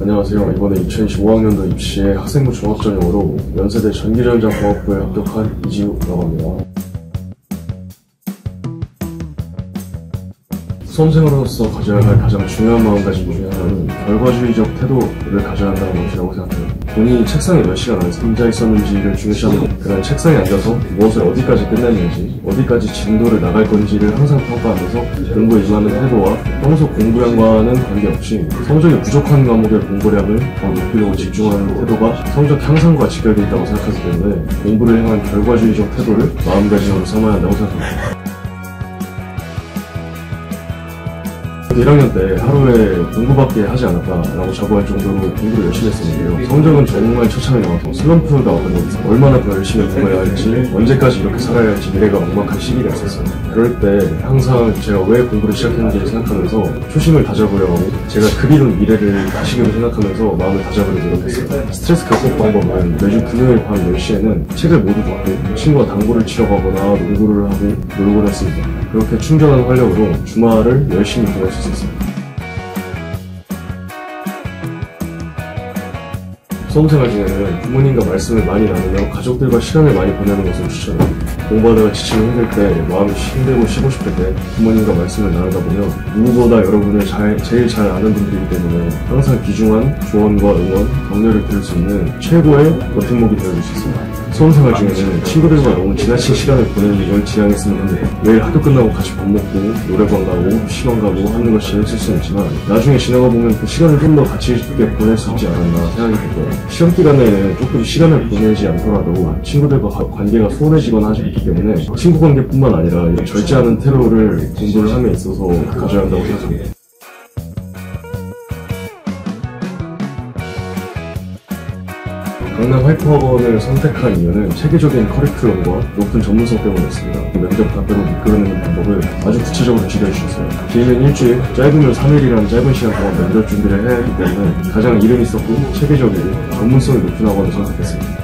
안녕하세요. 이번에 2025학년도 입시의 학생부 종합전형으로 연세대 전기전자공학부에 합격한 이지우라고 합니다. 수험생으로서 가져야 할 가장 중요한 마음가짐 중에 하나는 결과주의적 태도를 가져야 한다는 것이라고 생각해요. 본인이 책상에 몇 시간 앉아 있었는지를 중요시하고 그냥 책상에 앉아서 무엇을 어디까지 끝냈는지, 어디까지 진도를 나갈 건지를 항상 평가하면서 공부에 임하는 태도와 평소 공부량과는 관계없이 성적이 부족한 과목의 공부량을 더 높이려고 집중하는 태도가 성적 향상과 직결되어 있다고 생각하기 때문에 공부를 향한 결과주의적 태도를 마음가짐으로 삼아야 한다고 생각합니다. 1학년 때 하루에 공부밖에 하지 않았다라고 자부할 정도로 공부를 열심히 했었는데요. 성적은 정말 처참히 나와서 슬럼프가 왔거든요. 얼마나 더 열심히 공부해야 할지, 언제까지 이렇게 살아야 할지 미래가 막막한 시기가 있었어요. 그럴 때 항상 제가 왜 공부를 시작했는지 생각하면서 초심을 다잡으려고 하고 제가 그리는 미래를 다시금 생각하면서 마음을 다잡으려 노력했어요. 스트레스 극복 방법은 매주 금요일 밤 10시에는 책을 모두 덮고 친구와 당구를 치러 가거나 농구를 하고 놀곤 했습니다. 그렇게 충전한 활력으로 주말을 열심히 보낼 수 있었습니다. 수험생활 중에는 부모님과 말씀을 많이 나누며 가족들과 시간을 많이 보내는 것을 추천합니다. 공부하다가 지치고 힘들 때, 마음이 힘들고 쉬고 싶을 때 부모님과 말씀을 나누다 보면 누구보다 여러분을 제일 잘 아는 분들이기 때문에 항상 귀중한 조언과 응원, 격려를 들을 수 있는 최고의 버팀목이 되어줄 수 있습니다. 수험생활 중에는 친구들과 너무 지나친 시간을 보내는 걸 지향했으면 합니다. 매일 학교 끝나고 같이 밥 먹고 노래방 가고 시간 가고 하는 것이 있을 수는 있지만 나중에 지나가 보면 그 시간을 좀 더 가치 있게 보낼 수 있지 않았나 생각이 들 거예요. 시험 기간에는 조금 시간을 보내지 않더라도 친구들과 관계가 소원해지거나 하지 않기 때문에 친구 관계뿐만 아니라 이런 절제하는 태도를 공부를 함에 있어서 가져야 한다고 생각합니다. 강남 화이프학원을 선택한 이유는 체계적인 커리큘럼과 높은 전문성 때문이었습니다. 면접 답변을 이끌어내는 방법을 아주 구체적으로 지도해주셨어요. 길면 일주일, 짧으면 3일이라는 짧은 시간 동안 면접 준비를 해야 하기 때문에 가장 이름 있었고 체계적이고 전문성이 높은 학원을 선택했습니다.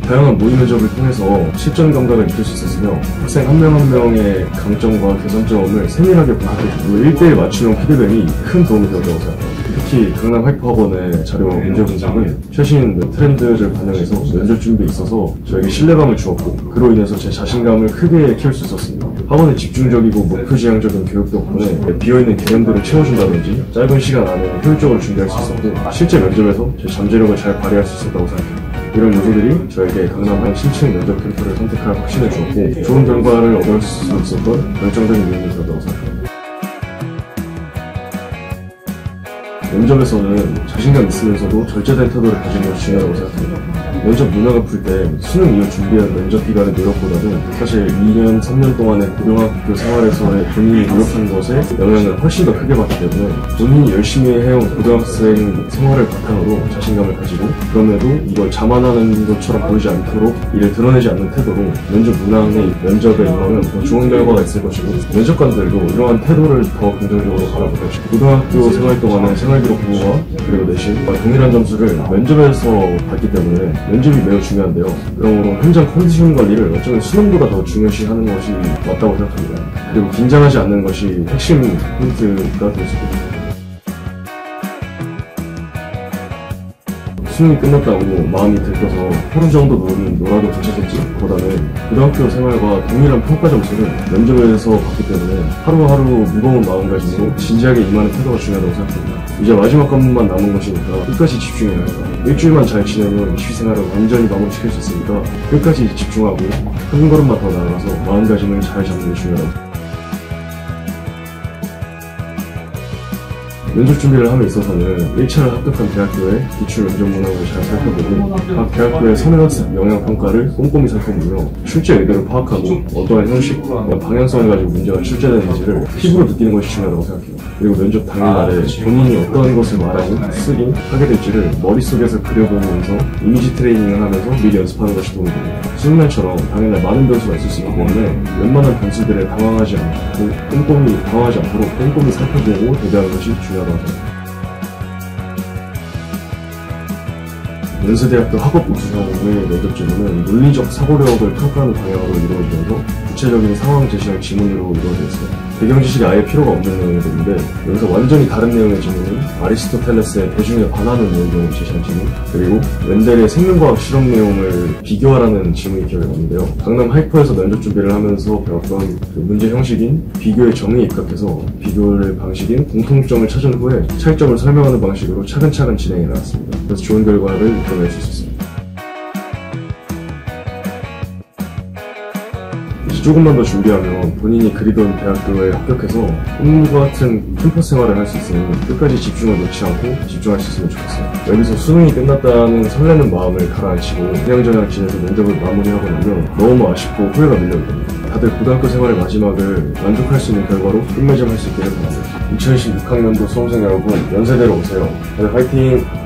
다양한 모의 면접을 통해서 실전 감각을 익힐 수 있었으며 학생 한 명 한 명의 강점과 개선점을 세밀하게 분석해주고 1:1 맞춤형 피드백이 큰 도움이 되었다고 생각합니다. 특히 강남 화이프학원의 자료 문제 분석은 최신 트렌드를 반영해서 면접 준비에 있어서 저에게 신뢰감을 주었고 그로 인해서 제 자신감을 크게 키울 수 있었습니다. 학원의 집중적이고 목표지향적인 교육 덕분에 비어있는 개념들을 채워준다든지 짧은 시간 안에 효율적으로 준비할 수 있었고 실제 면접에서 제 잠재력을 잘 발휘할 수 있었다고 생각합니다. 이런 요소들이 저에게 강남 신층 면접 캠프를 선택할 확신을 주었고 좋은 결과를 얻을 수 있었던 결정적인 요인이 되었다고 생각합니다. 면접에서는 자신감 있으면서도 절제된 태도를 가지는 것이 중요하다고 생각합니다. 면접 문화가 풀 때 수능 이후 준비한 면접 기간의 노력보다는 사실 2년, 3년 동안의 고등학교 생활에서의 본인이 노력한 것에 영향을 훨씬 더 크게 받기 때문에 본인이 열심히 해온 고등학생 생활을 바탕으로 자신감을 가지고 그럼에도 이걸 자만하는 것처럼 보이지 않도록 이를 드러내지 않는 태도로 면접 문항의 면접에 임하면 더 좋은 결과가 있을 것이고 면접관들도 이러한 태도를 더 긍정적으로 바라볼 것이고 고등학교 생활 동안의 생활기록 보고와 그리고 내신과 동일한 점수를 면접에서 받기 때문에 면접이 매우 중요한데요. 그러므로 현장 컨디션 관리를 어쩌면 수능보다 더 중요시하는 것이 맞다고 생각합니다. 그리고 긴장하지 않는 것이 핵심 포인트가 될 수 있습니다. 수능이 끝났다고 마음이 들떠서 하루 정도 놀아도 괜찮겠지 보다는 고등학교 생활과 동일한 평가 점수를 면접에서 받기 때문에 하루하루 무거운 마음가짐으로 진지하게 임하는 태도가 중요하다고 생각합니다. 이제 마지막 과목만 남은 것이니까 끝까지 집중해야 해요. 일주일만 잘 지내면 입시 생활을 완전히 마무리시킬 수 있으니까 끝까지 집중하고 한 걸음만 더 나아가서 마음가짐을 잘 잡는 게 중요하다고. 면접 준비를 함에 있어서는 1차를 합격한 대학교의 기출 면접 문항을 잘 살펴보고 각 대학교의 선행학습 영향평가를 꼼꼼히 살펴보며 출제 의도를 파악하고 어떠한 형식과 방향성을 가지고 문제가 출제되는지를 피부로 느끼는 것이 중요하다고 생각해요. 그리고 면접 당일날에 본인이 어떠한 것을 말하고 쓰긴 하게 될지를 머릿속에서 그려보면서 이미지 트레이닝을 하면서 미리 연습하는 것이 도움이 됩니다. 수능날처럼 당일날 많은 변수가 있을 수 있기 때문에 웬만한 변수들에 당황하지 않도록 꼼꼼히 살펴보고 대비하는 것이 중요하다고 생각합니다. 연세대학교 학업 우수성의 면접 질문은 논리적 사고력을 평가하는 방향으로 이루어지면서 구체적인 상황 제시형 지문으로 이루어져 있어요. 배경 지식이 아예 필요가 없는 내용들인데 여기서 완전히 다른 내용의 질문은 아리스토텔레스의 대중에 관하는 내용을 제시한 질문, 그리고 웬델의 생명과학 실험 내용을 비교하라는 질문이 기억에 남는데요. 강남 하이퍼에서 면접 준비를 하면서 배웠던 그 문제 형식인 비교의 정의에 입각해서 비교의 방식인 공통점을 찾은 후에 차이점을 설명하는 방식으로 차근차근 진행해 나갔습니다. 그래서 좋은 결과를 이끌어낼 수 있었습니다. 조금만 더 준비하면 본인이 그리던 대학교에 합격해서 꿈과 같은 캠퍼스 생활을 할 수 있으니 끝까지 집중을 놓지 않고 집중할 수 있으면 좋겠어요. 여기서 수능이 끝났다는 설레는 마음을 가라앉히고 그냥저냥 지내서 면접을 마무리하고 나면 너무 아쉽고 후회가 밀려올 겁니다. 다들 고등학교 생활의 마지막을 만족할 수 있는 결과로 끝맺음할 수 있기를 바랍니다. 2016학년도 수험생 여러분, 연세대로 오세요. 다들 화이팅!